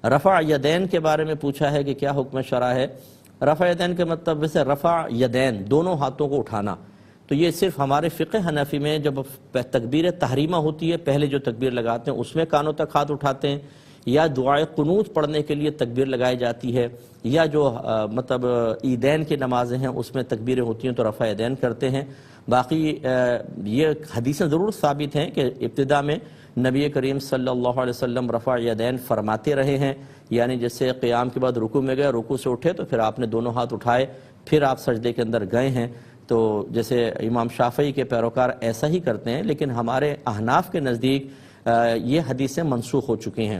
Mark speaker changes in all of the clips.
Speaker 1: رفع یدین کے بارے میں پوچھا ہے کہ کیا حکم شرع ہے۔ رفع یدین کے مطلب ویسے رفع یدین دونوں ہاتھوں کو اٹھانا، تو یہ صرف ہمارے فقہ حنفی میں جب تکبیر تحریمہ ہوتی ہے پہلے جو تکبیر لگاتے ہیں اس میں کانوں تک ہاتھ اٹھاتے ہیں، یا دعائے قنوت پڑھنے کے لیے تکبیر لگائی جاتی ہے، یا جو مطلب عیدین کی نمازیں ہیں اس میں تکبیریں ہوتی ہیں تو رفع یدین کرتے ہیں۔ باقی یہ حدیثیں ضرور ثابت ہیں کہ ابتدا میں نبی کریم صلی اللہ علیہ وسلم رفع یدین فرماتے رہے ہیں، یعنی جیسے قیام کے بعد رکوع میں گئے، رکوع سے اٹھے تو پھر آپ نے دونوں ہاتھ اٹھائے، پھر آپ سجدے کے اندر گئے ہیں۔ تو جیسے امام شافعی کے پیروکار ایسا ہی کرتے ہیں، لیکن ہمارے احناف کے نزدیک یہ حدیثیں منسوخ ہو چکی ہیں۔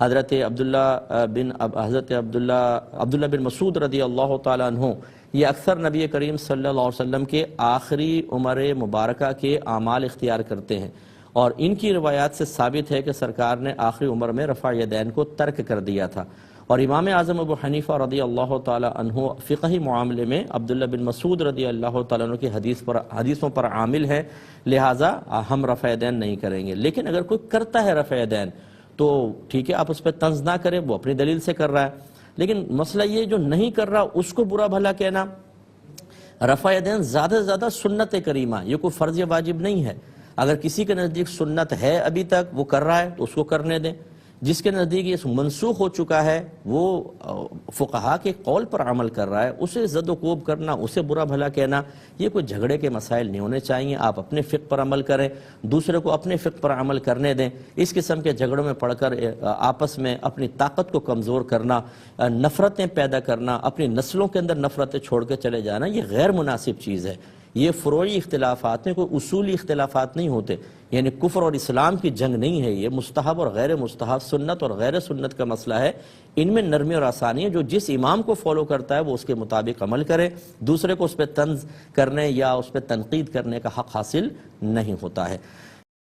Speaker 1: حضرت عبداللہ بن مسعود رضی اللہ تعالیٰ عنہ یہ اکثر نبی کریم صلی اللہ علیہ وسلم کے آخری عمر مبارکہ کے اعمال اختیار کرتے ہیں، اور ان کی روایات سے ثابت ہے کہ سرکار نے آخری عمر میں رفع یدین کو ترک کر دیا تھا۔ اور امام اعظم ابو حنیفہ رضی اللہ تعالیٰ عنہ فقہی معاملے میں عبداللہ بن مسعود رضی اللہ تعالیٰ عنہ کی حدیثوں پر عامل ہے، لہٰذا ہم رفع یدین نہیں کریں گے۔ لیکن اگر کوئی کرتا ہے رفع یدین تو ٹھیک ہے، آپ اس پہ طنز نہ کریں، وہ اپنی دلیل سے کر رہا ہے، لیکن مسئلہ یہ جو نہیں کر رہا اس کو برا بھلا کہنا۔ رفع یدین زیادہ سے زیادہ سنت کریمہ، یہ کوئی فرض یا واجب نہیں ہے۔ اگر کسی کے نزدیک سنت ہے ابھی تک وہ کر رہا ہے تو اس کو کرنے دیں، جس کے نزدیک یہ منسوخ ہو چکا ہے وہ فقہا کے قول پر عمل کر رہا ہے، اسے زد و کوب کرنا، اسے برا بھلا کہنا، یہ کوئی جھگڑے کے مسائل نہیں ہونے چاہیے۔ آپ اپنے فقہ پر عمل کریں، دوسرے کو اپنے فقہ پر عمل کرنے دیں۔ اس قسم کے جھگڑوں میں پڑھ کر آپس میں اپنی طاقت کو کمزور کرنا، نفرتیں پیدا کرنا، اپنی نسلوں کے اندر نفرتیں چھوڑ کے چلے جانا، یہ غیر مناسب چیز ہے۔ یہ فروعی اختلافات ہیں، کوئی اصولی اختلافات نہیں ہوتے، یعنی کفر اور اسلام کی جنگ نہیں ہے، یہ مستحب اور غیر مستحب، سنت اور غیر سنت کا مسئلہ ہے۔ ان میں نرمی اور آسانی ہے، جو جس امام کو فالو کرتا ہے وہ اس کے مطابق عمل کرے، دوسرے کو اس پہ طنز کرنے یا اس پہ تنقید کرنے کا حق حاصل نہیں ہوتا ہے۔